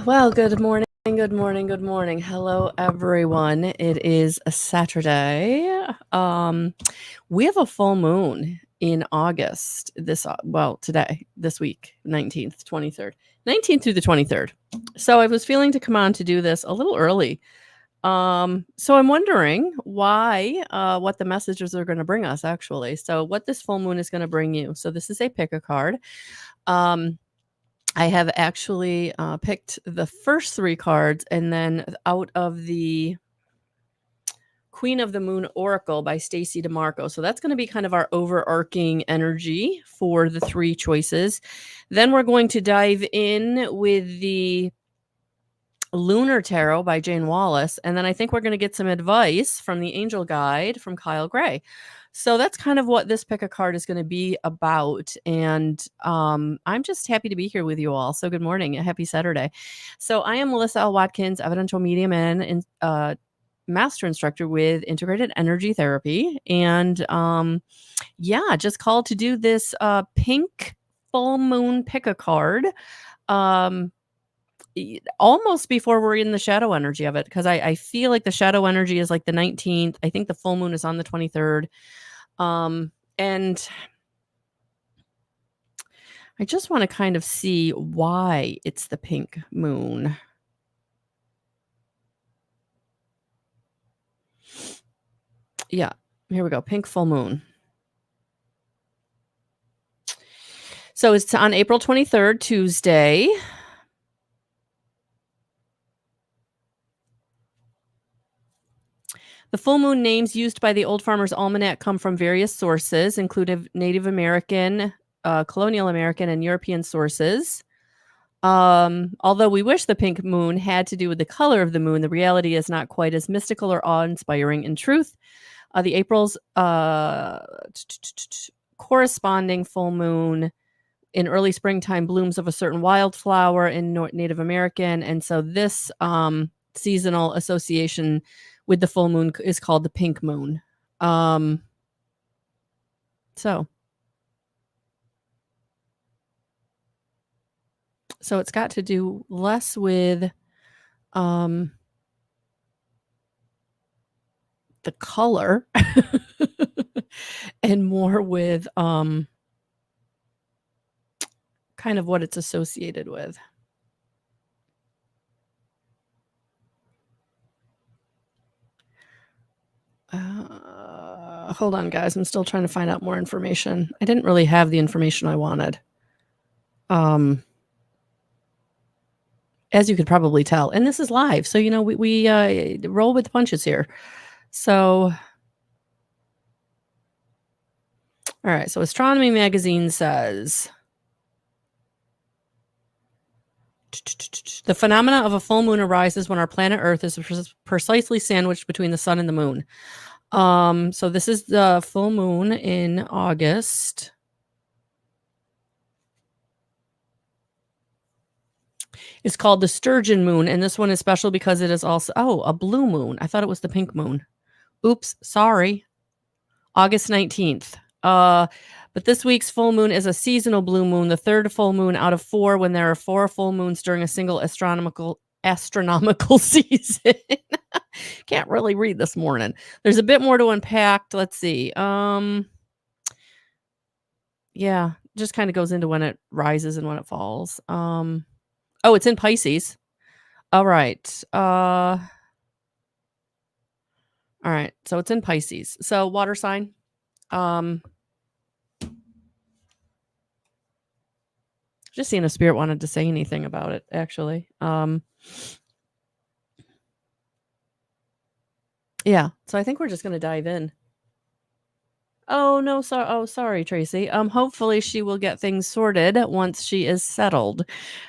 Well, good morning, good morning, good morning. Hello, everyone. It is a Saturday. We have a full moon in August today, this week, 19th, 23rd. 19th through the 23rd. So I was feeling to come on to do this a little early. So I'm wondering what the messages are going to bring us, actually. So what this full moon is going to bring you. So this is a pick a card. I have actually picked the first 3 cards, and then out of the Queen of the Moon Oracle by Stacey DeMarco. So that's going to be kind of our overarching energy for the 3 choices. Then we're going to dive in with the Lunar Tarot by Jane Wallace. And then I think we're going to get some advice from the Angel Guide from Kyle Gray. So that's kind of what this pick a card is going to be about. And I'm just happy to be here with you all. So good morning. Happy Saturday. So I am Melissa L. Watkins, evidential medium and master instructor with integrated energy therapy. And just called to do this pink full moon pick a card. Almost before we're in the shadow energy of it, because I feel like the shadow energy is like the 19th. I think the full moon is on the 23rd. And I just want to kind of see why it's the pink moon. Yeah, here we go. Pink full moon. So it's on April 23rd, Tuesday. The full moon names used by the Old Farmer's Almanac come from various sources, including Native American, colonial American, and European sources. Although we wish the pink moon had to do with the color of the moon, the reality is not quite as mystical or awe-inspiring. In truth, the April's corresponding full moon in early springtime blooms of a certain wildflower in Native American, and so this seasonal association with the full moon is called the pink moon. So it's got to do less with the color and more with kind of what it's associated with. Hold on, guys. I'm still trying to find out more information. I didn't really have the information I wanted. As you could probably tell. And this is live. So, we roll with the punches here. So, all right. So Astronomy Magazine says, the phenomena of a full moon arises when our planet Earth is precisely sandwiched between the sun and the moon. So this is the full moon in August. It's called the Sturgeon moon, and this one is special because it is also a blue moon. I thought it was the pink moon. Oops, sorry. August 19th. But this week's full moon is a seasonal blue moon, the 3rd full moon out of 4 when there are 4 full moons during a single astronomical season. Can't really read this morning. There's a bit more to unpack. Let's see. Yeah, just kind of goes into when it rises and when it falls. It's in Pisces. All right. All right. So it's in Pisces. So water sign. Just seeing if Spirit wanted to say anything about it, actually. Yeah. So I think we're just going to dive in. Oh, no. Sorry, Tracy. Hopefully she will get things sorted once she is settled.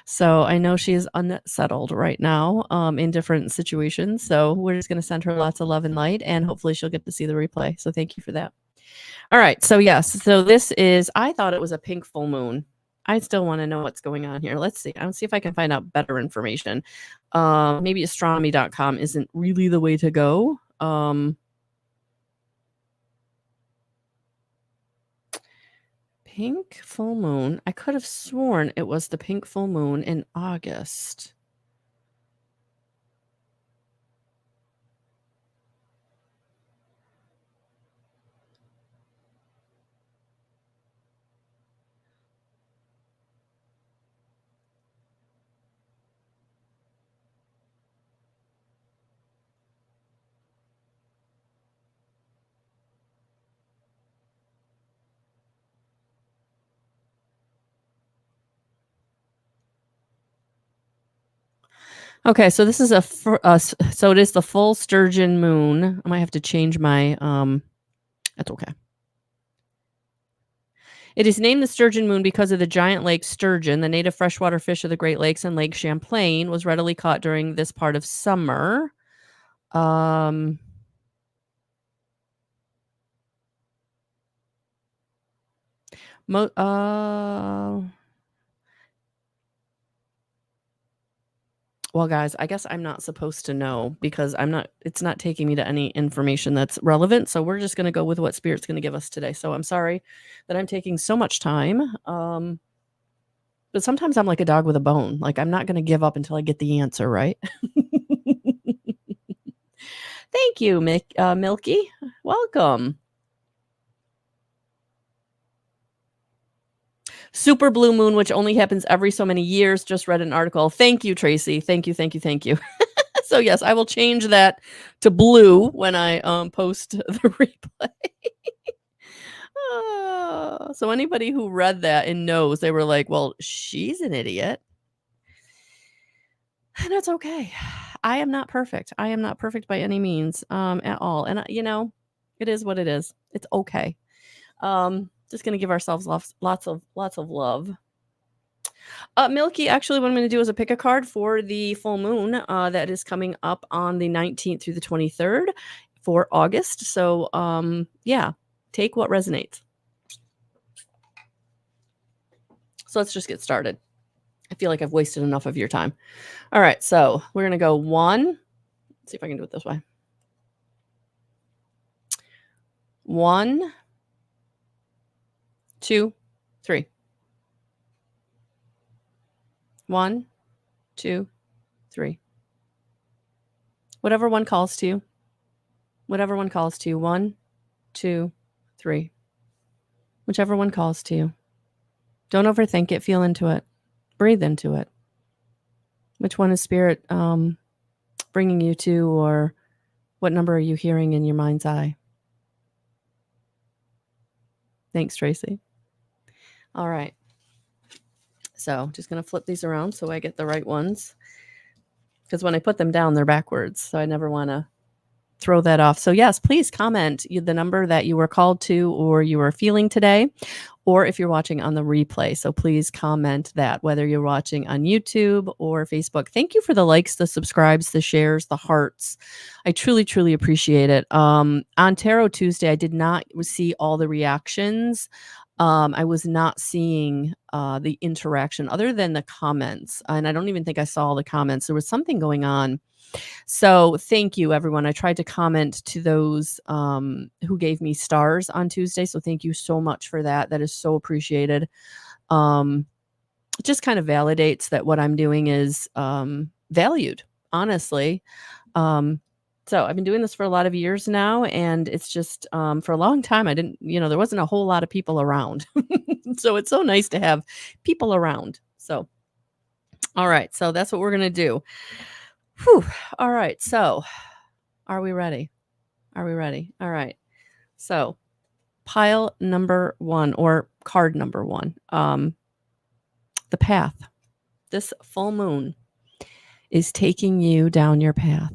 So I know she is unsettled right now, in different situations. So we're just going to send her lots of love and light, and hopefully she'll get to see the replay. So thank you for that. All right. So yes. So this is, I thought it was a pink full moon. I still want to know what's going on here. Let's see. I'll see if I can find out better information. Maybe astronomy.com isn't really the way to go. Pink full moon. I could have sworn it was the pink full moon in August. Okay, so this is so it is the full sturgeon moon. I might have to change my that's okay. It is named the sturgeon moon because of the giant lake sturgeon, the native freshwater fish of the Great Lakes and Lake Champlain, was readily caught during this part of summer. Um mo- uh Well, guys, I guess I'm not supposed to know because it's not taking me to any information that's relevant. So we're just going to go with what Spirit's going to give us today. So I'm sorry that I'm taking so much time. But sometimes I'm like a dog with a bone. Like I'm not going to give up until I get the answer, right? Thank you, Milky. Welcome. Super blue moon, which only happens every so many years. Just read an article. Thank you, Tracy. Thank you, thank you, thank you. So yes, I will change that to blue when I post the replay. So anybody who read that and knows, they were like, well, she's an idiot. And that's okay. I am not perfect. I am not perfect by any means at all. And it is what it is. It's okay. Just gonna give ourselves lots of love. Milky, actually, what I'm going to do is pick a card for the full moon that is coming up on the 19th through the 23rd for August. So, yeah, take what resonates. So let's just get started. I feel like I've wasted enough of your time. All right, so we're going to go 1. Let's see if I can do it this way. 1, 2, 3. 1, 2, 3. Whatever one calls to you. Whatever one calls to you. 1, 2, 3. Whichever one calls to you. Don't overthink it. Feel into it. Breathe into it. Which one is Spirit bringing you to, or what number are you hearing in your mind's eye? Thanks, Tracy. All right. So just going to flip these around so I get the right ones. Because when I put them down, they're backwards. So I never want to throw that off. So yes, please comment the number that you were called to or you were feeling today, or if you're watching on the replay. So please comment that, whether you're watching on YouTube or Facebook. Thank you for the likes, the subscribes, the shares, the hearts. I truly, truly appreciate it. On Tarot Tuesday, I did not see all the reactions. I was not seeing the interaction other than the comments. And I don't even think I saw the comments. There was something going on. So thank you, everyone. I tried to comment to those who gave me stars on Tuesday. So thank you so much for that. That is so appreciated. It just kind of validates that what I'm doing is valued, honestly. So I've been doing this for a lot of years now, and it's just for a long time, I didn't, there wasn't a whole lot of people around. So it's so nice to have people around. So, all right. So that's what we're going to do. Whew. All right. So are we ready? Are we ready? All right. So pile number 1, or card number 1, the path. This full moon is taking you down your path.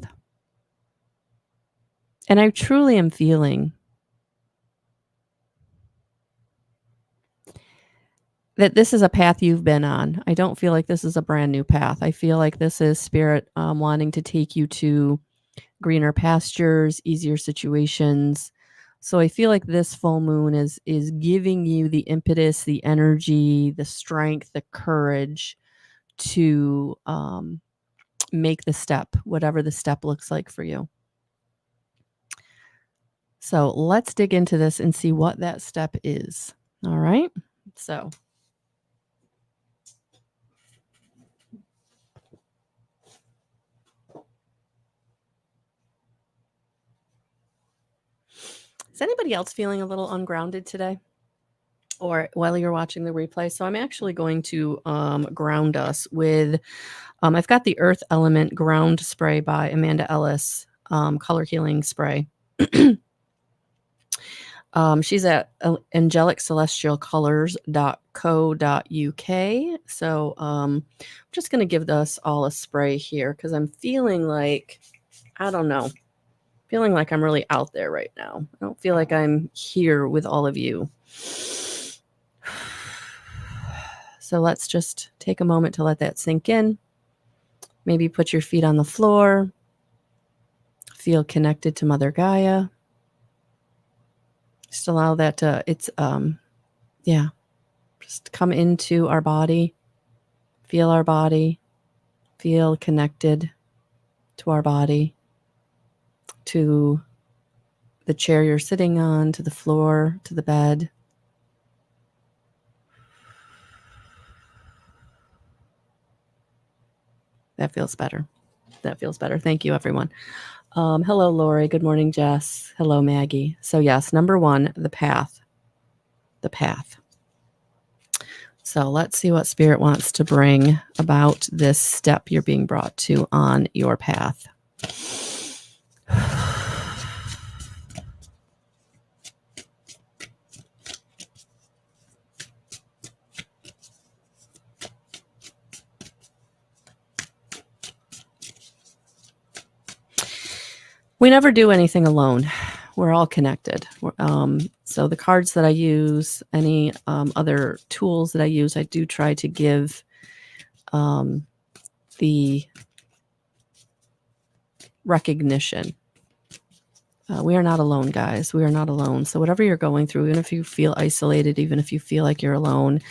And I truly am feeling that this is a path you've been on. I don't feel like this is a brand new path. I feel like this is Spirit wanting to take you to greener pastures, easier situations. So I feel like this full moon is giving you the impetus, the energy, the strength, the courage to make the step, whatever the step looks like for you. So let's dig into this and see what that step is. All right. So is anybody else feeling a little ungrounded today, or while you're watching the replay? So I'm actually going to ground us with, I've got the Earth Element Ground Spray by Amanda Ellis, color healing spray. She's at angeliccelestialcolors.co.uk. So I'm just going to give us all a spray here because I'm feeling like, I don't know, feeling like I'm really out there right now. I don't feel like I'm here with all of you. So let's just take a moment to let that sink in. Maybe put your feet on the floor. Feel connected to Mother Gaia. Just allow that to, just come into our body. Feel our body. Feel connected to our body, to the chair you're sitting on, to the floor, to the bed. That feels better. That feels better. Thank you, everyone. Hello, Lori. Good morning, Jess. Hello, Maggie. So yes, number one, the path. The path. So let's see what Spirit wants to bring about this step you're being brought to on your path. We never do anything alone. We're all connected. So the cards that I use, any other tools that I use, I do try to give the recognition. We are not alone, guys. We are not alone. So whatever you're going through, even if you feel isolated, even if you feel like you're alone,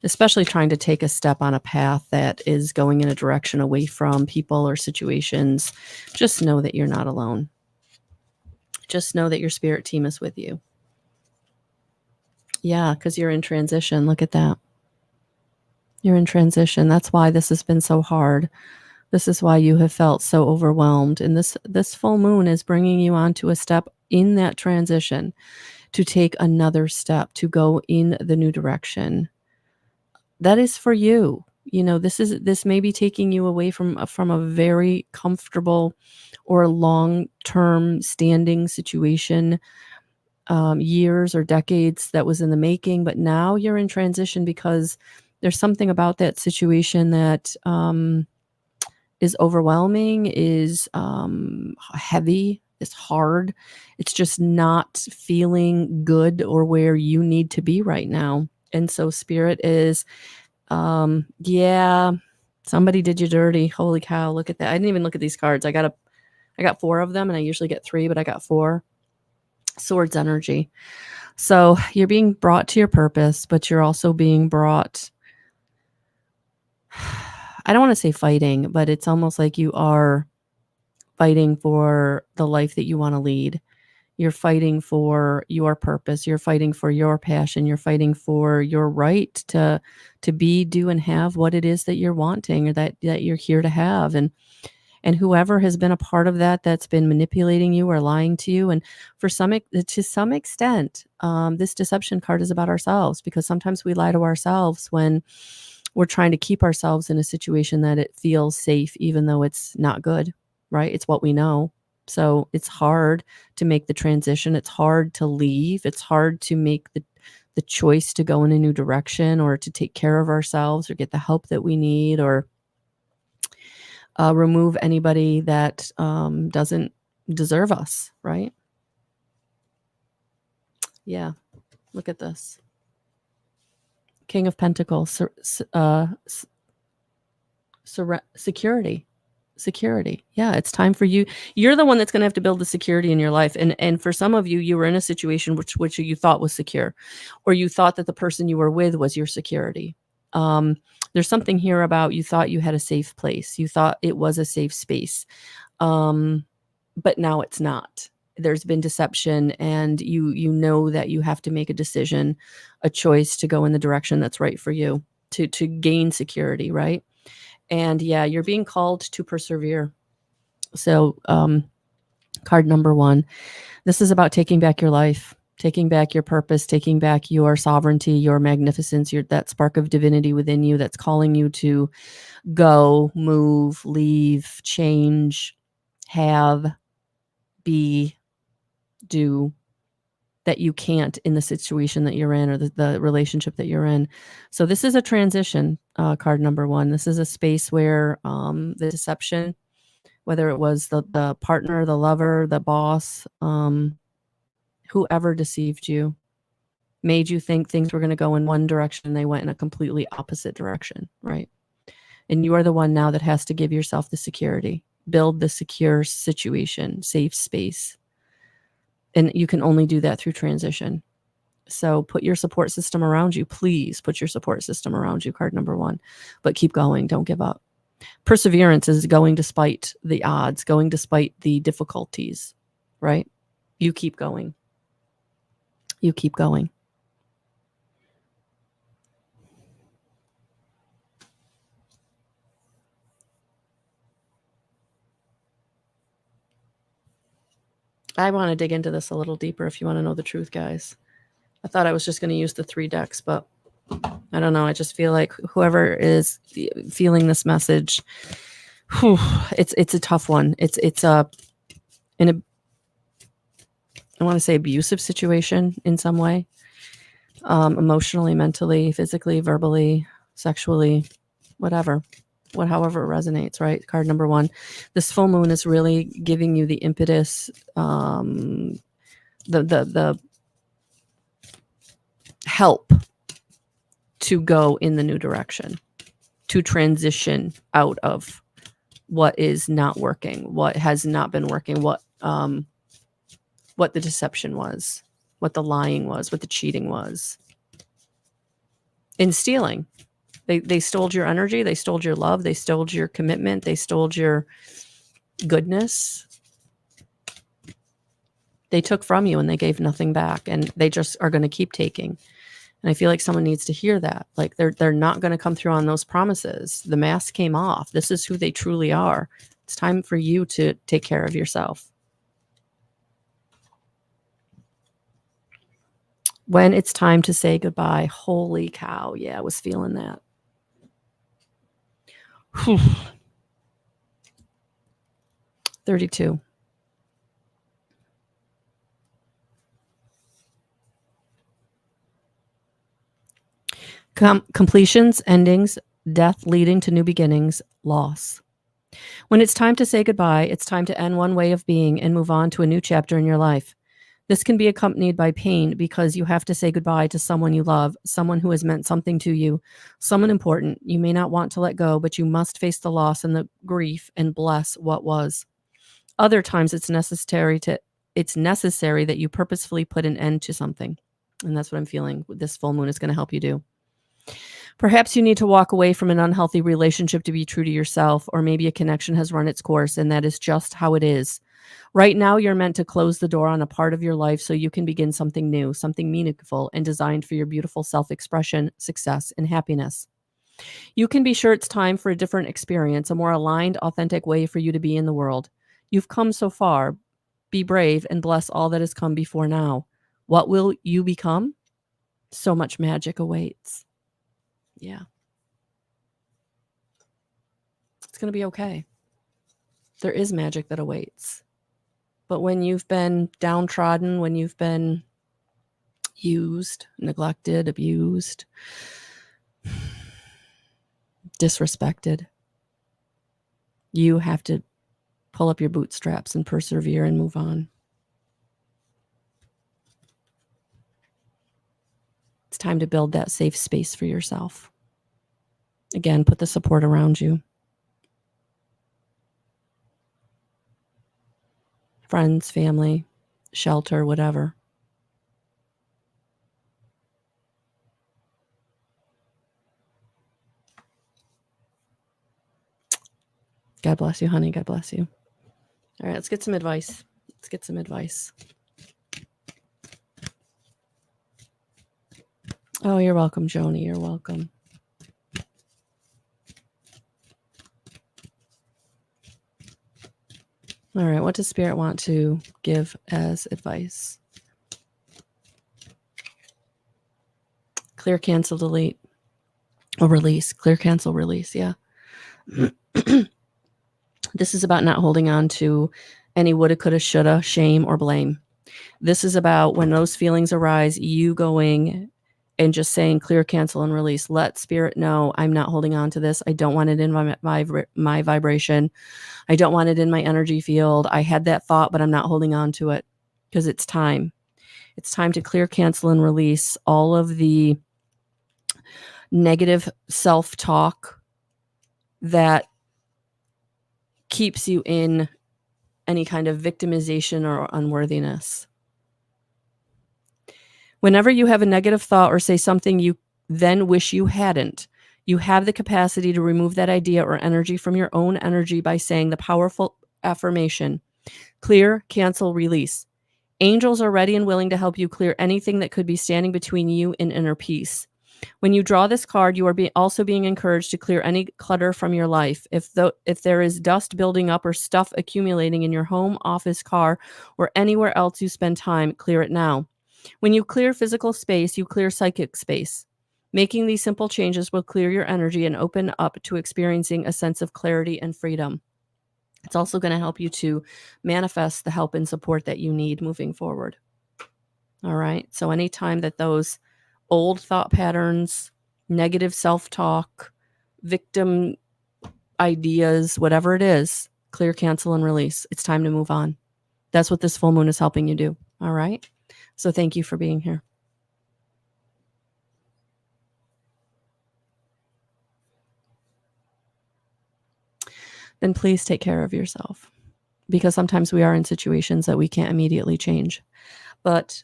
especially trying to take a step on a path that is going in a direction away from people or situations, just know that you're not alone. Just know that your spirit team is with you. Yeah, because you're in transition. Look at that. You're in transition. That's why this has been so hard. This is why you have felt so overwhelmed. And this full moon is bringing you onto a step in that transition to take another step, to go in the new direction. That is for you. You know, this may be taking you away from a very comfortable or long-term standing situation, years or decades that was in the making, but now you're in transition because there's something about that situation that is overwhelming, is heavy, is hard. It's just not feeling good or where you need to be right now. And so Spirit is, somebody did you dirty. Holy cow, look at that. I didn't even look at these cards. I got 4 of them, and I usually get 3, but I got 4. Swords energy. So you're being brought to your purpose, but you're also being brought, I don't want to say fighting, but it's almost like you are fighting for the life that you want to lead. You're fighting for your purpose. You're fighting for your passion. You're fighting for your right to be, do, and have what it is that you're wanting or that you're here to have. And whoever has been a part of that, that's been manipulating you or lying to you. And to some extent, this deception card is about ourselves, because sometimes we lie to ourselves when we're trying to keep ourselves in a situation that it feels safe, even though it's not good, right? It's what we know. So it's hard to make the transition. It's hard to leave. It's hard to make the choice to go in a new direction, or to take care of ourselves, or get the help that we need, or remove anybody that doesn't deserve us, right? Yeah, look at this. King of Pentacles, security. Yeah, it's time for you. You're the one that's going to have to build the security in your life. And for some of you, you were in a situation which you thought was secure, or you thought that the person you were with was your security. There's something here about, you thought you had a safe place. You thought it was a safe space. But now it's not. There's been deception, and you know that you have to make a decision, a choice to go in the direction that's right for you, to gain security, right? And yeah, you're being called to persevere. So card number 1, this is about taking back your life, taking back your purpose, taking back your sovereignty, your magnificence, that spark of divinity within you that's calling you to go, move, leave, change, have, be, do. that you can't in the situation that you're in or the relationship that you're in. So this is a transition, card number 1. This is a space where the deception, whether it was the partner, the lover, the boss, whoever deceived you, made you think things were going to go in one direction and they went in a completely opposite direction, right? And you are the one now that has to give yourself the security, build the secure situation, safe space. And you can only do that through transition. So put your support system around you. Please put your support system around you, card number 1. But keep going. Don't give up. Perseverance is going despite the odds, going despite the difficulties, right? You keep going. You keep going. I want to dig into this a little deeper if you want to know the truth, guys. I thought I was just going to use the 3 decks, but I don't know. I just feel like whoever is feeling this message, it's a tough one. It's I want to say abusive situation in some way, emotionally, mentally, physically, verbally, sexually, whatever. However it resonates, right? Card number 1. This full moon is really giving you the impetus, the help to go in the new direction, to transition out of what is not working, what has not been working, what the deception was, what the lying was, what the cheating was. In stealing. They stole your energy, they stole your love, they stole your commitment, they stole your goodness. They took from you and they gave nothing back, and they just are going to keep taking. And I feel like someone needs to hear that. Like they're not going to come through on those promises. The mask came off. This is who they truly are. It's time for you to take care of yourself. When it's time to say goodbye, holy cow. Yeah, I was feeling that. 32. Completions, endings, death leading to new beginnings, loss. When it's time to say goodbye, it's time to end one way of being and move on to a new chapter in your life. This can be accompanied by pain because you have to say goodbye to someone you love, someone who has meant something to you, someone important. You may not want to let go, but you must face the loss and the grief and bless what was. Other times it's necessary that you purposefully put an end to something. And that's what I'm feeling this full moon is going to help you do. Perhaps you need to walk away from an unhealthy relationship to be true to yourself, or maybe a connection has run its course and that is just how it is. Right now, you're meant to close the door on a part of your life so you can begin something new, something meaningful and designed for your beautiful self-expression, success, and happiness. You can be sure it's time for a different experience, a more aligned, authentic way for you to be in the world. You've come so far. Be brave and bless all that has come before now. What will you become? So much magic awaits. Yeah. It's going to be okay. There is magic that awaits. But when you've been downtrodden, when you've been used, neglected, abused, disrespected, you have to pull up your bootstraps and persevere and move on. It's time to build that safe space for yourself. Again, put the support around you. Friends, family, shelter, whatever. God bless you, honey. God bless you. All right, let's get some advice. Oh, you're welcome, Joni. You're welcome. All right, what does Spirit want to give as advice? Clear, cancel, delete, or release. Clear, cancel, release. Yeah. This is about not holding on to any woulda, coulda, shoulda, shame, or blame. This is about when those feelings arise, you going and just saying clear, cancel, and release. Let spirit know I'm not holding on to this. I don't want it in my vibration. I don't want it in my energy field. I had that thought, but I'm not holding on to it because it's time. It's time to clear, cancel, and release all of the negative self-talk that keeps you in any kind of victimization or unworthiness. Whenever you have a negative thought or say something you then wish you hadn't, you have the capacity to remove that idea or energy from your own energy by saying the powerful affirmation, clear, cancel, release. Angels are ready and willing to help you clear anything that could be standing between you and inner peace. When you draw this card, you are also being encouraged to clear any clutter from your life. If there is dust building up or stuff accumulating in your home, office, car, or anywhere else you spend time, clear it now. When you clear physical space, you clear psychic space. Making these simple changes will clear your energy and open up to experiencing a sense of clarity and freedom. It's also going to help you to manifest the help and support that you need moving forward. All right. So anytime that those old thought patterns, negative self-talk, victim ideas, whatever it is, clear, cancel, and release. It's time to move on. That's what this full moon is helping you do. All right. So thank you for being here. Then please take care of yourself, because sometimes we are in situations that we can't immediately change, but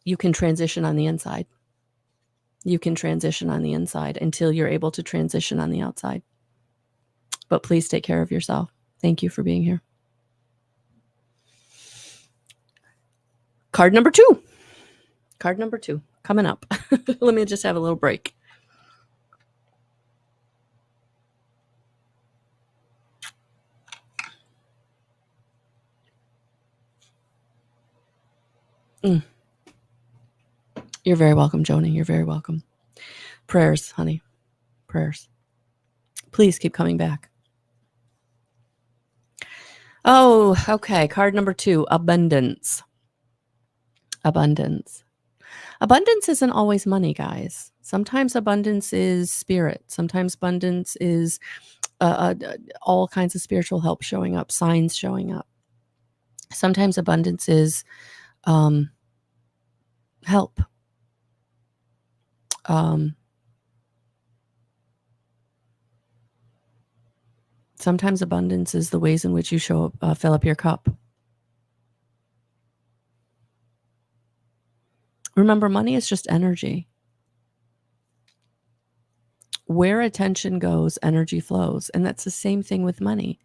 you can transition on the inside. You can transition on the inside until you're able to transition on the outside. But please take care of yourself. Thank you for being here. Card number 2. Card number 2 coming up. Let me just have a little break. You're very welcome, Joni. You're very welcome. Prayers, honey. Prayers. Please keep coming back. Oh, okay. Card number 2, abundance. Abundance. Abundance isn't always money, guys. Sometimes abundance is spirit. Sometimes abundance is all kinds of spiritual help showing up, signs showing up. Sometimes abundance is help. Sometimes abundance is the ways in which you fill up your cup. Remember, money is just energy. Where attention goes, energy flows. And that's the same thing with money.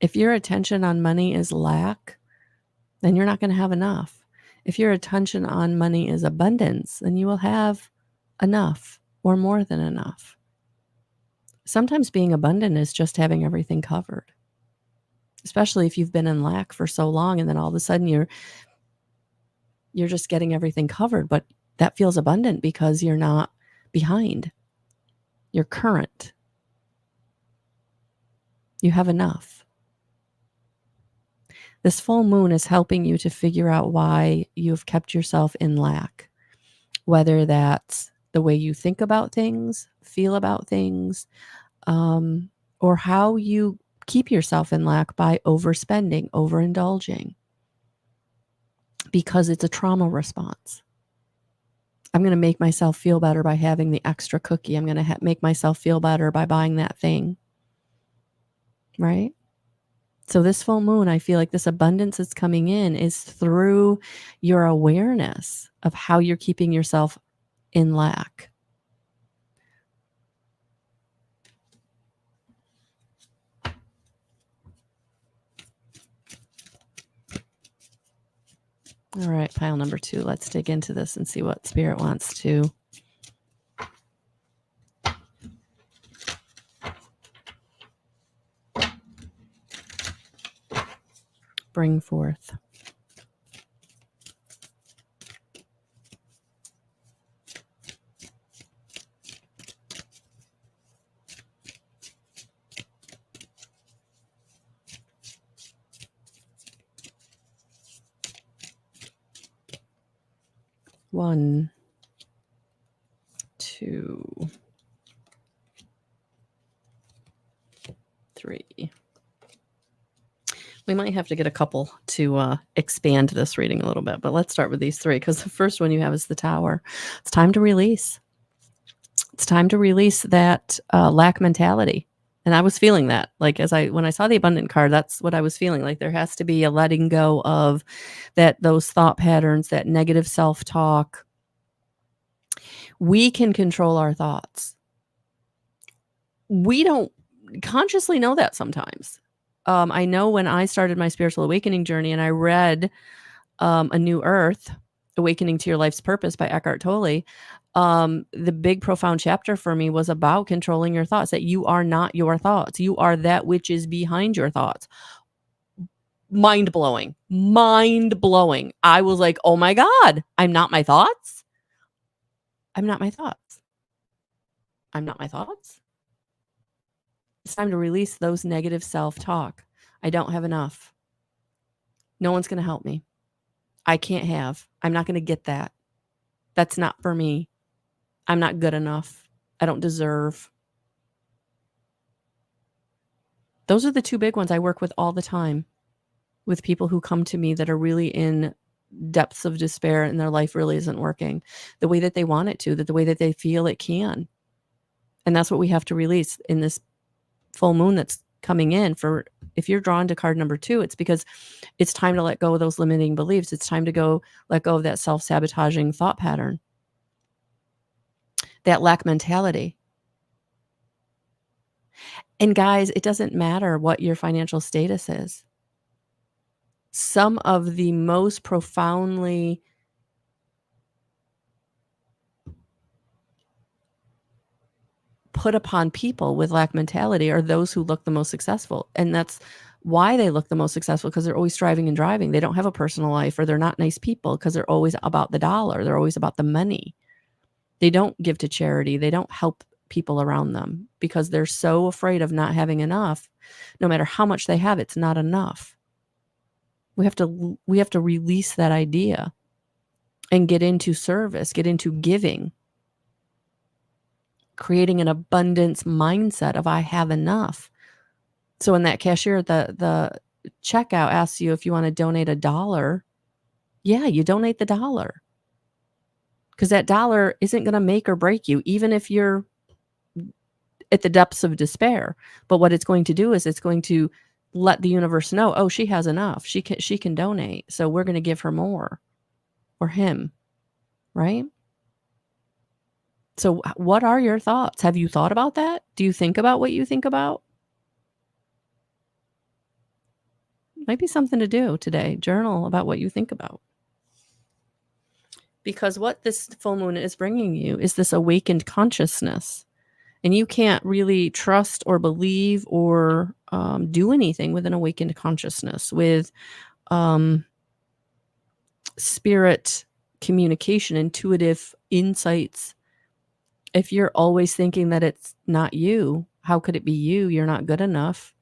If your attention on money is lack, then you're not going to have enough. If your attention on money is abundance, then you will have enough or more than enough. Sometimes being abundant is just having everything covered, especially if you've been in lack for so long and then all of a sudden you're just getting everything covered, but that feels abundant because you're not behind. You're current. You have enough. This full moon is helping you to figure out why you've kept yourself in lack, whether that's the way you think about things, feel about things, or how you keep yourself in lack by overspending, overindulging, because it's a trauma response. I'm going to make myself feel better by having the extra cookie. I'm going to make myself feel better by buying that thing. Right? So this full moon, I feel like this abundance that's coming in is through your awareness of how you're keeping yourself in lack. All right, pile number 2. Let's dig into this and see what Spirit wants to bring forth. 1, 2, 3. We might have to get a couple to expand this reading a little bit, but let's start with these 3 because the first one you have is the Tower. It's time to release. It's time to release that lack mentality. And I was feeling that, like, when I saw the abundant card, that's what I was feeling. Like there has to be a letting go of those thought patterns, that negative self-talk. We can control our thoughts. We don't consciously know that sometimes. I know when I started my spiritual awakening journey and I read A New Earth, Awakening to Your Life's Purpose by Eckhart Tolle, the big profound chapter for me was about controlling your thoughts, that you are not your thoughts. You are that which is behind your thoughts. Mind blowing. I was like, oh my God, I'm not my thoughts. I'm not my thoughts. I'm not my thoughts. It's time to release those negative self-talk. I don't have enough. No one's going to help me. I can't have. I'm not going to get that. That's not for me. I'm not good enough. I don't deserve. Those are the 2 big ones I work with all the time, with people who come to me that are really in depths of despair and their life really isn't working the way that they want it to, the way that they feel it can. And that's what we have to release in this full moon that's coming in. For if you're drawn to card number 2, it's because it's time to let go of those limiting beliefs. It's time to let go of that self-sabotaging thought pattern, that lack mentality. And guys, it doesn't matter what your financial status is. Some of the most profoundly put upon people with lack mentality are those who look the most successful. And that's why they look the most successful, because they're always striving and driving. They don't have a personal life, or they're not nice people because they're always about the dollar. They're always about the money. They don't give to charity. They don't help people around them because they're so afraid of not having enough. No matter how much they have, it's not enough. We have to release that idea and get into service, get into giving, creating an abundance mindset of I have enough. So when that cashier at the checkout asks you if you want to donate $1, yeah, you donate the $1, because that $1 isn't going to make or break you, even if you're at the depths of despair. But what it's going to do is it's going to let the universe know, oh, she has enough. She can donate. So we're going to give her more, or him, right? So what are your thoughts? Have you thought about that? Do you think about what you think about? Might be something to do today. Journal about what you think about. Because what this full moon is bringing you is this awakened consciousness. And you can't really trust or believe or do anything with an awakened consciousness, with spirit communication, intuitive insights. If you're always thinking that it's not you, how could it be you? You're not good enough.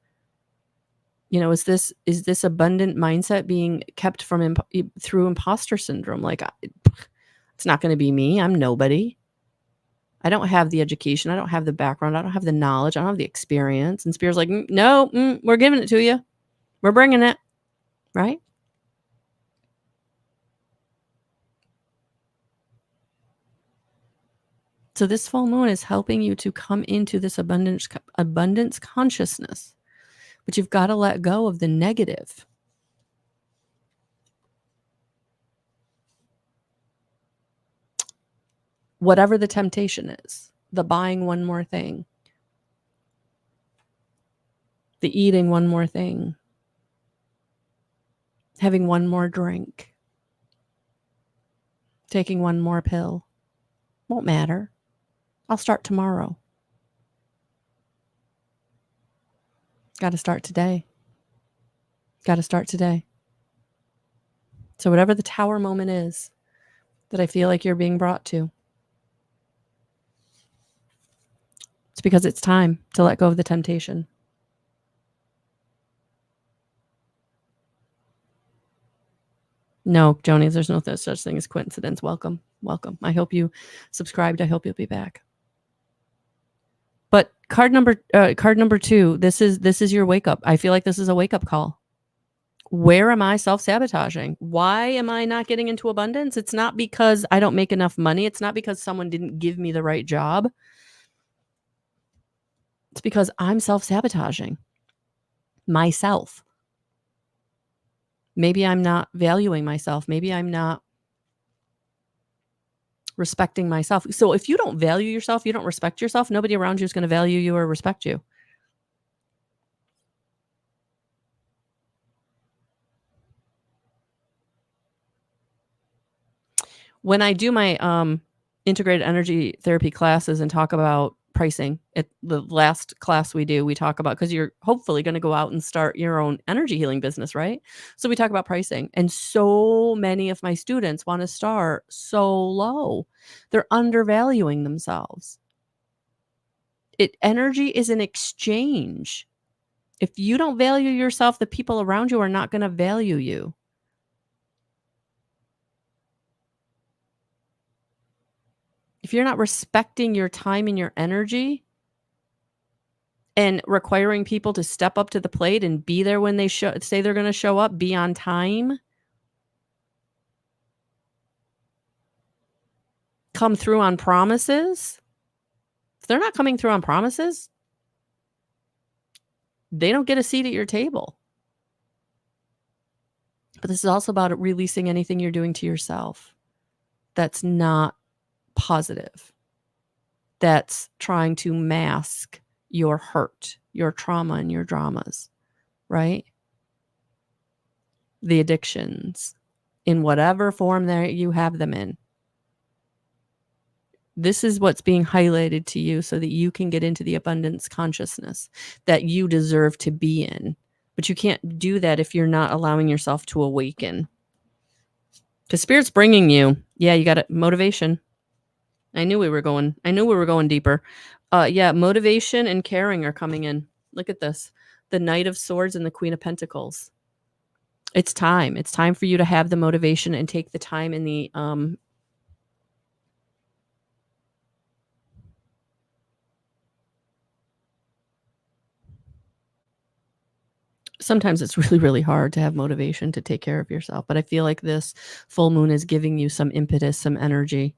Is this abundant mindset being kept from through imposter syndrome? Like, it's not going to be me. I'm nobody. I don't have the education. I don't have the background. I don't have the knowledge. I don't have the experience. And Spirit's like, no, we're giving it to you. We're bringing it. Right? So this full moon is helping you to come into this abundance consciousness. But you've got to let go of the negative. Whatever the temptation is, the buying one more thing, the eating one more thing, having one more drink, taking one more pill. Won't matter. I'll start tomorrow. Got to start today. Got to start today. So whatever the Tower moment is that I feel like you're being brought to, it's because it's time to let go of the temptation. No, Joni, there's no such thing as coincidence. Welcome. I hope you subscribed. I hope you'll be back. But card number 2, this is your wake up. I feel like this is a wake up call. Where am I self-sabotaging? Why am I not getting into abundance? It's not because I don't make enough money. It's not because someone didn't give me the right job. It's because I'm self-sabotaging myself. Maybe I'm not valuing myself. Maybe I'm not respecting myself. So if you don't value yourself, you don't respect yourself, nobody around you is going to value you or respect you. When I do my integrated energy therapy classes and talk about pricing, at the last class we talk about, because you're hopefully going to go out and start your own energy healing business, right? So we talk about pricing, and so many of my students want to start so low. They're undervaluing themselves. Energy is an exchange. If you don't value yourself, the people around you are not going to value you. If you're not respecting your time and your energy and requiring people to step up to the plate and be there when they say they're going to show up, be on time, come through on promises. If they're not coming through on promises, they don't get a seat at your table. But this is also about releasing anything you're doing to yourself that's not positive, that's trying to mask your hurt, your trauma, and your dramas, right? The addictions, in whatever form that you have them in. This is what's being highlighted to you so that you can get into the abundance consciousness that you deserve to be in. But you can't do that if you're not allowing yourself to awaken. Because Spirit's bringing you, you got it, motivation. I knew we were going deeper. Motivation and caring are coming in. Look at this. The Knight of Swords and the Queen of Pentacles. It's time. It's time for you to have the motivation and take the time in the sometimes it's really, really hard to have motivation to take care of yourself. But I feel like this full moon is giving you some impetus, some energy,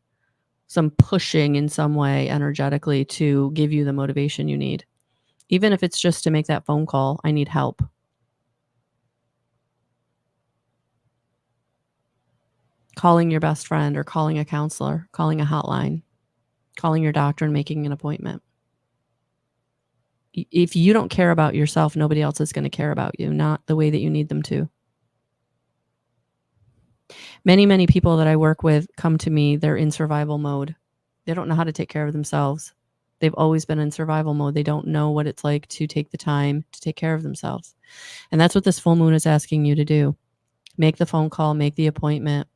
some pushing in some way energetically to give you the motivation you need. Even if it's just to make that phone call, I need help. Calling your best friend or calling a counselor, calling a hotline, calling your doctor and making an appointment. If you don't care about yourself, nobody else is going to care about you, not the way that you need them to. Many, many people that I work with come to me, they're in survival mode. They don't know how to take care of themselves. They've always been in survival mode. They don't know what it's like to take the time to take care of themselves. And that's what this full moon is asking you to do. Make the phone call, make the appointment.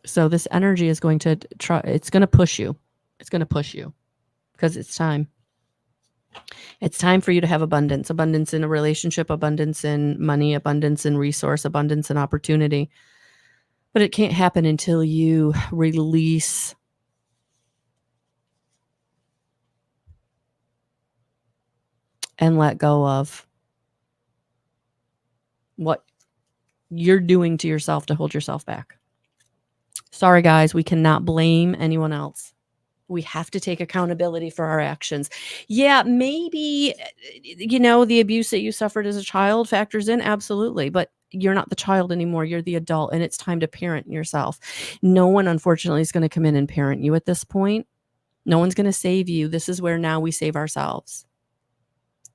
So this energy is going to it's going to push you. It's going to push you because it's time. It's time for you to have abundance in a relationship, abundance in money, abundance in resource, abundance in opportunity. But it can't happen until you release and let go of what you're doing to yourself to hold yourself back. Sorry, guys, we cannot blame anyone else. We have to take accountability for our actions. Yeah, maybe, the abuse that you suffered as a child factors in. Absolutely. But you're not the child anymore. You're the adult, and it's time to parent yourself. No one, unfortunately, is going to come in and parent you at this point. No one's going to save you. This is where now we save ourselves.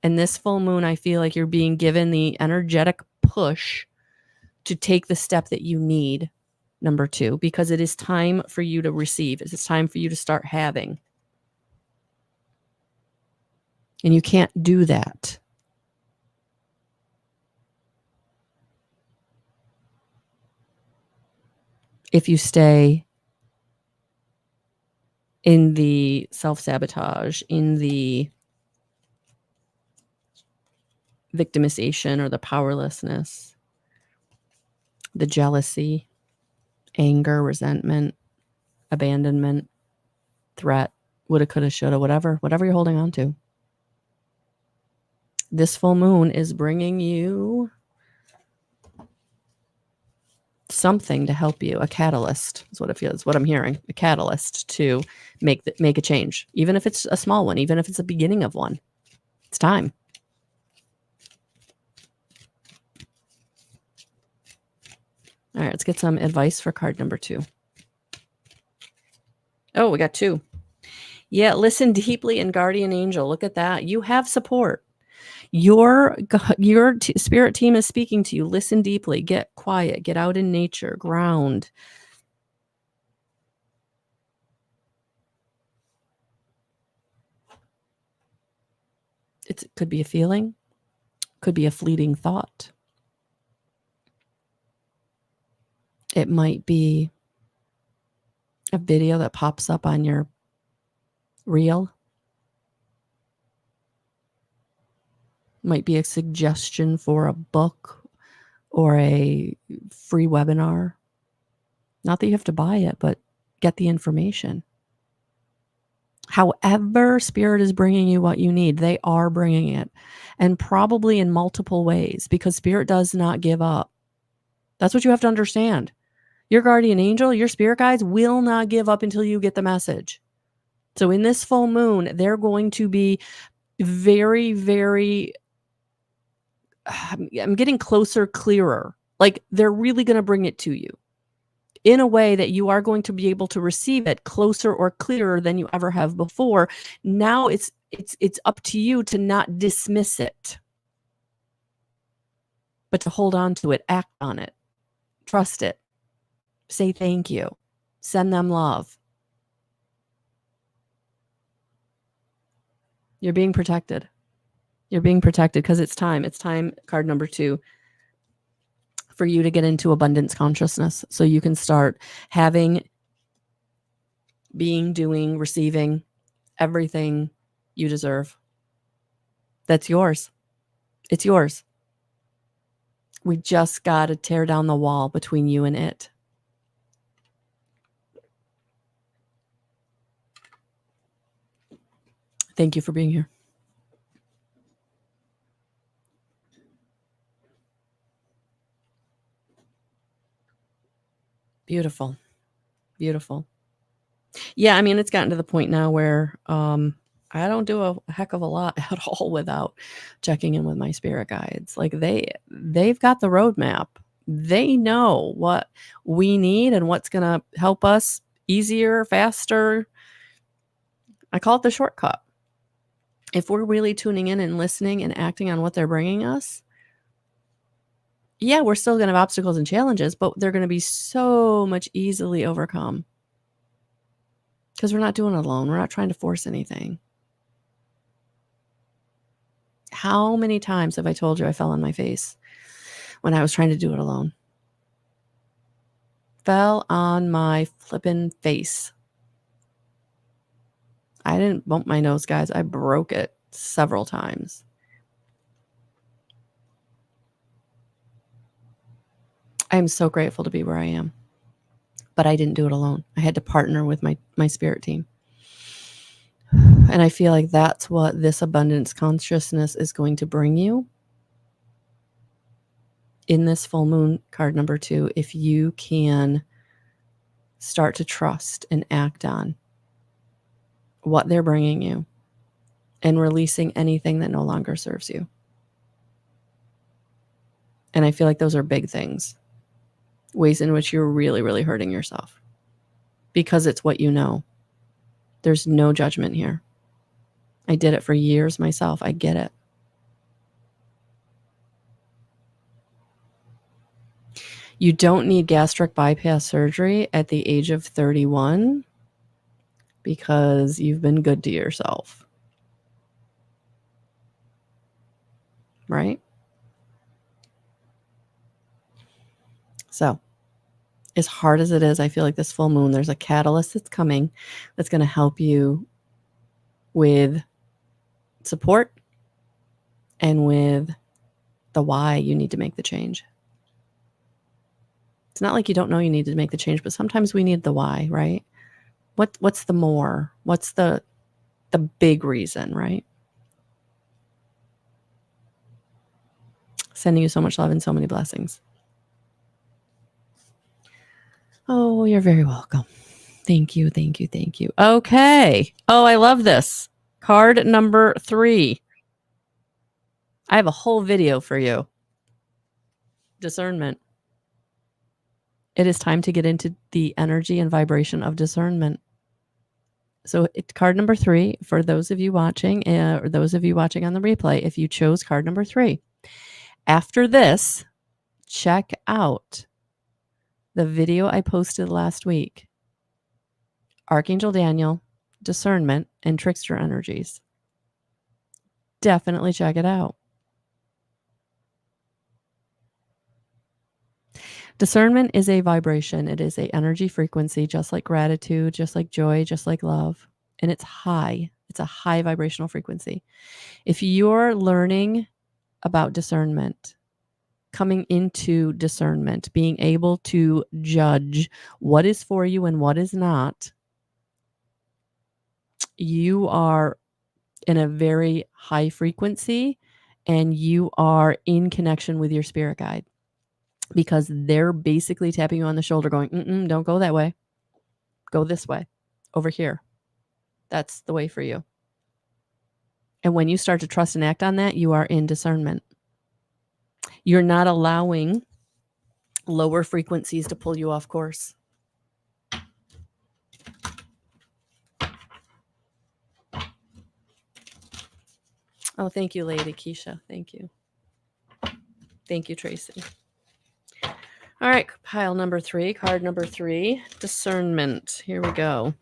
And this full moon, I feel like you're being given the energetic push to take the step that you need. Number 2, because it is time for you to receive. It's time for you to start having. And you can't do that if you stay in the self-sabotage, in the victimization or the powerlessness, the jealousy, anger, resentment, abandonment, threat, woulda, coulda, shoulda, whatever you're holding on to. This full moon is bringing you something to help you, a catalyst is what it feels, what I'm hearing, a catalyst to make a change, even if it's a small one, even if it's the beginning of one. It's time. All right, let's get some advice for card number 2. Oh, we got 2. Yeah, listen deeply and guardian angel. Look at that. You have support. Your spirit team is speaking to you. Listen deeply. Get quiet. Get out in nature. Ground. It could be a feeling. Could be a fleeting thought. It might be a video that pops up on your reel. Might be a suggestion for a book or a free webinar. Not that you have to buy it, but get the information. However spirit is bringing you what you need, they are bringing it. And probably in multiple ways, because spirit does not give up. That's what you have to understand. Your guardian angel, your spirit guides will not give up until you get the message. So in this full moon, they're going to be very, very, I'm getting closer, clearer. Like they're really going to bring it to you in a way that you are going to be able to receive it closer or clearer than you ever have before. Now it's up to you to not dismiss it, but to hold on to it, act on it, trust it, say thank you, send them love. You're being protected. You're being protected because it's time. It's time, card number 2, for you to get into abundance consciousness so you can start having, being, doing, receiving everything you deserve. That's yours. It's yours. We just got to tear down the wall between you and it. Thank you for being here. Beautiful. Beautiful. Yeah, I mean, it's gotten to the point now where I don't do a heck of a lot at all without checking in with my spirit guides. Like they've got the roadmap. They know what we need and what's going to help us easier, faster. I call it the shortcut. If we're really tuning in and listening and acting on what they're bringing us, yeah, we're still going to have obstacles and challenges, but they're going to be so much easily overcome. Because we're not doing it alone. We're not trying to force anything. How many times have I told you I fell on my face when I was trying to do it alone? Fell on my flippin' face. I didn't bump my nose, guys. I broke it several times. I am so grateful to be where I am. But I didn't do it alone. I had to partner with my spirit team. And I feel like that's what this abundance consciousness is going to bring you in this full moon, card number 2, if you can start to trust and act on what they're bringing you and releasing anything that no longer serves you. And I feel like those are big things, ways in which you're really, really hurting yourself because it's what you know. There's no judgment here. I did it for years myself. I get it. You don't need gastric bypass surgery at the age of 31 because you've been good to yourself. Right? So, as hard as it is, I feel like this full moon, there's a catalyst that's coming that's going to help you with support and with the why you need to make the change. It's not like you don't know you need to make the change, but sometimes we need the why, right? What's the more? What's the big reason, right? Sending you so much love and so many blessings. Oh, you're very welcome. Thank you, thank you, thank you. Okay. Oh, I love this. Card number 3. I have a whole video for you. Discernment. It is time to get into the energy and vibration of discernment. So card number 3, for those of you watching, or those of you watching on the replay, if you chose card number 3, after this, check out the video I posted last week. Archangel Daniel, discernment, and trickster energies. Definitely check it out. Discernment is a vibration. It is an energy frequency, just like gratitude, just like joy, just like love. And it's high. It's a high vibrational frequency. If you're learning about discernment, coming into discernment, being able to judge what is for you and what is not, you are in a very high frequency and you are in connection with your spirit guide, because they're basically tapping you on the shoulder going, don't go that way. Go this way, over here. That's the way for you. And when you start to trust and act on that, you are in discernment. You're not allowing lower frequencies to pull you off course. Oh, thank you, Lady Keisha. Thank you. Thank you, Tracy. All right, pile number 3, card number 3, discernment. Here we go.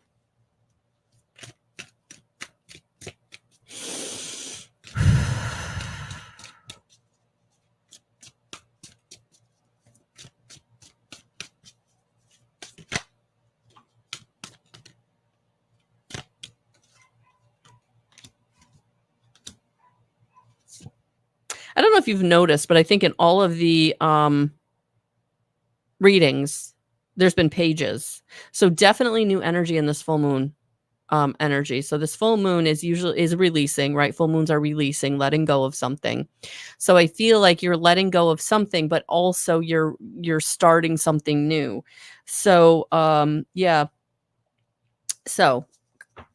I don't know if you've noticed, but I think in all of the readings, there's been pages. So definitely new energy in this full moon energy. So this full moon is releasing, right? Full moons are releasing, letting go of something. So I feel like you're letting go of something, but also you're starting something new. So yeah. So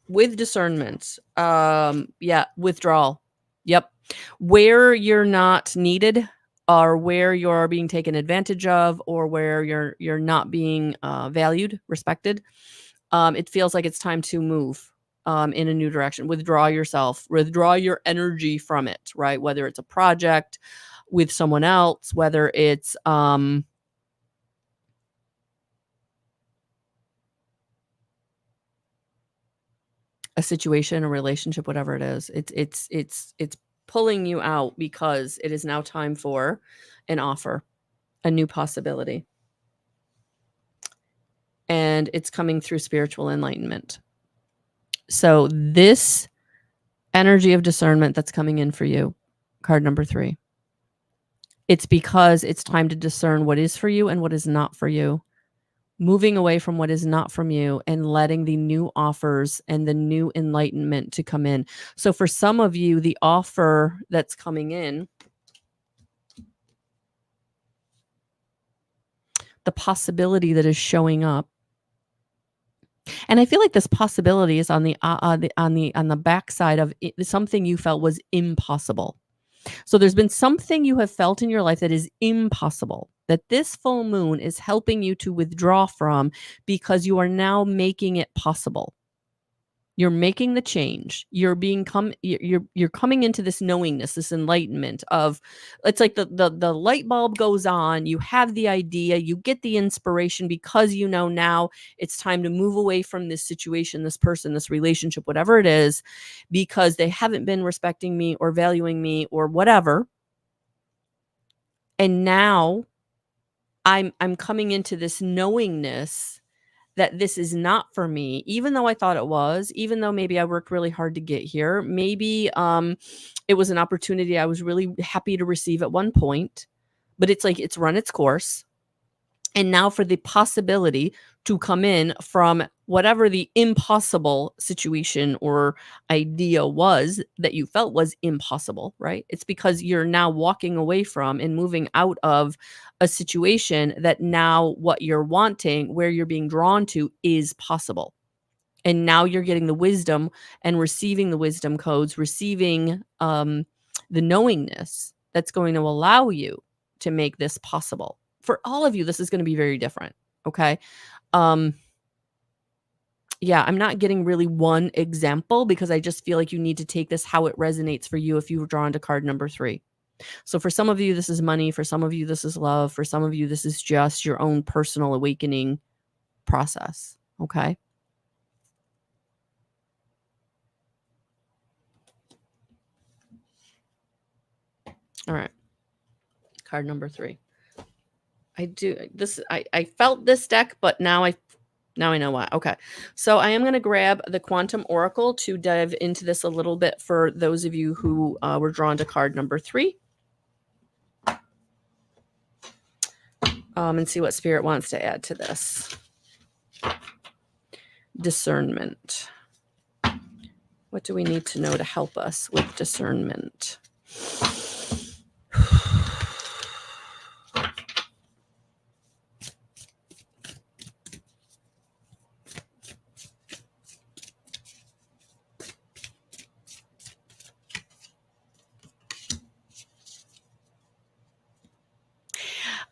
with discernment, withdrawal. Yep. Where you're not needed, or where you're being taken advantage of, or where you're not being valued, respected, it feels like it's time to move in a new direction. Withdraw yourself, withdraw your energy from it, right? Whether it's a project with someone else, whether it's a situation, a relationship, whatever it is, it's pulling you out, because it is now time for an offer, a new possibility. And it's coming through spiritual enlightenment. So this energy of discernment that's coming in for you, card number 3, it's because it's time to discern what is for you and what is not for you. Moving away from what is not from you and letting the new offers and the new enlightenment to come in. So for some of you, the offer that's coming in, the possibility that is showing up, and I feel like this possibility is on the backside of something you felt was impossible. So there's been something you have felt in your life that is impossible, that this full moon is helping you to withdraw from, because you are now making it possible. You're making the change. You're coming into this knowingness, this enlightenment of, it's like the light bulb goes on, you have the idea, you get the inspiration, because you know now it's time to move away from this situation, this person, this relationship, whatever it is, because they haven't been respecting me or valuing me or whatever. And now I'm coming into this knowingness that this is not for me, even though I thought it was, even though maybe I worked really hard to get here. Maybe it was an opportunity I was really happy to receive at one point, but it's like it's run its course. And now for the possibility to come in from whatever the impossible situation or idea was that you felt was impossible, right? It's because you're now walking away from and moving out of a situation that now what you're wanting, where you're being drawn to, is possible. And now you're getting the wisdom and receiving the wisdom codes, receiving the knowingness that's going to allow you to make this possible. For all of you, this is going to be very different. Okay. Yeah, I'm not getting really one example because I just feel like you need to take this how it resonates for you if you were drawn to card number 3. So for some of you, this is money. For some of you, this is love. For some of you, this is just your own personal awakening process. Okay. All right. Card number 3. I felt this deck, but now I know why. Okay. So I am going to grab the Quantum Oracle to dive into this a little bit for those of you who were drawn to card number 3. And see what Spirit wants to add to this. Discernment. What do we need to know to help us with discernment?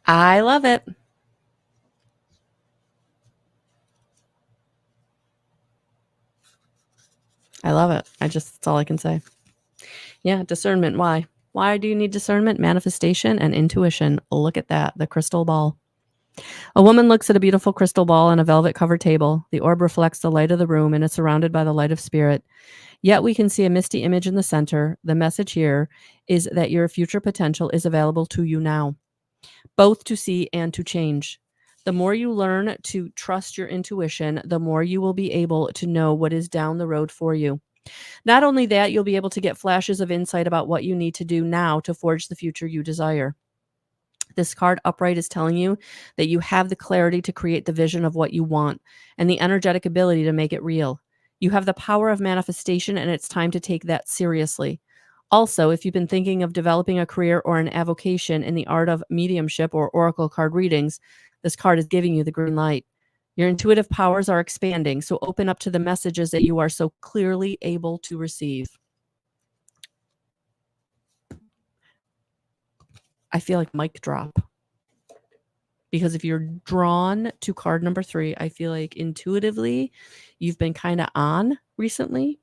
I love it. I love it. That's all I can say. Yeah, discernment. Why? Why do you need discernment? Manifestation and intuition. Look at that. The crystal ball. A woman looks at a beautiful crystal ball on a velvet-covered table. The orb reflects the light of the room and is surrounded by the light of spirit. Yet we can see a misty image in the center. The message here is that your future potential is available to you now, both to see and to change. The more you learn to trust your intuition, the more you will be able to know what is down the road for you. Not only that, you'll be able to get flashes of insight about what you need to do now to forge the future you desire. This card upright is telling you that you have the clarity to create the vision of what you want and the energetic ability to make it real. You have the power of manifestation, and it's time to take that seriously. Also, if you've been thinking of developing a career or an avocation in the art of mediumship or oracle card readings, this card is giving you the green light. Your intuitive powers are expanding, so open up to the messages that you are so clearly able to receive. I feel like mic drop. Because if you're drawn to card number 3, I feel like intuitively you've been kind of on recently.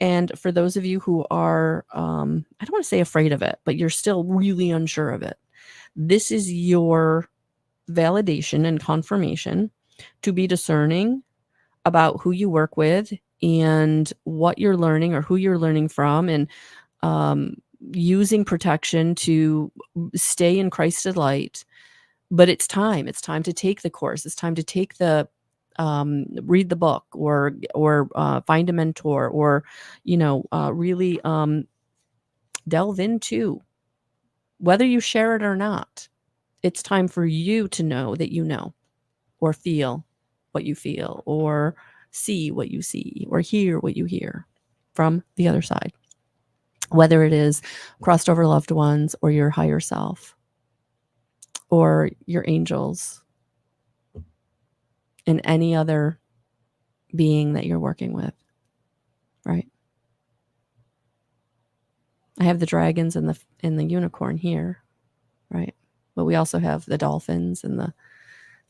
And for those of you who are, I don't want to say afraid of it, but you're still really unsure of it, this is your validation and confirmation to be discerning about who you work with and what you're learning or who you're learning from, and using protection to stay in Christed light. But it's time to take the course. It's time to take the read the book or find a mentor, or really delve into, whether you share it or not. It's time for you to know that you know, or feel what you feel, or see what you see, or hear what you hear from the other side, whether it is crossed over loved ones or your higher self or your angels and any other being that you're working with, right? I have the dragons and the unicorn here, right? But we also have the dolphins and the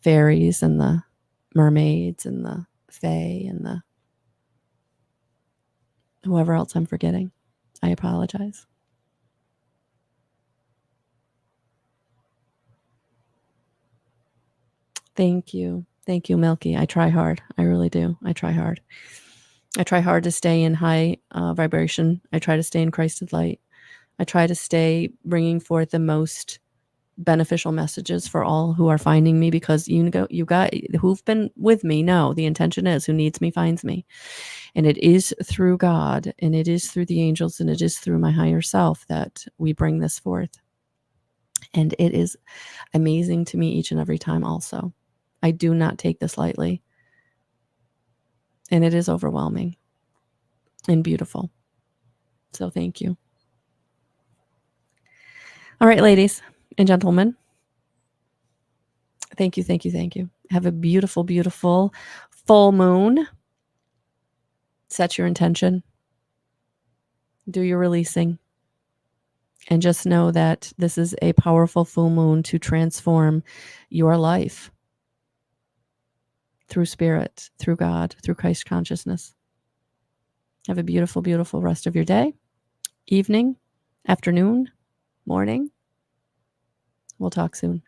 fairies and the mermaids and the fae and the whoever else I'm forgetting. I apologize. Thank you. Thank you, Milky. I try hard. I really do. I try hard. I try hard to stay in high vibration. I try to stay in Christed light. I try to stay bringing forth the most beneficial messages for all who are finding me, because you got who've been with me know the intention is who needs me finds me. And it is through God, and it is through the angels, and it is through my higher self that we bring this forth. And it is amazing to me each and every time also. I do not take this lightly. And it is overwhelming and beautiful. So thank you. All right, ladies and gentlemen. Thank you, thank you, thank you. Have a beautiful, beautiful full moon. Set your intention. Do your releasing. And just know that this is a powerful full moon to transform your life through spirit, through God, through Christ consciousness. Have a beautiful, beautiful rest of your day, evening, afternoon, morning. We'll talk soon.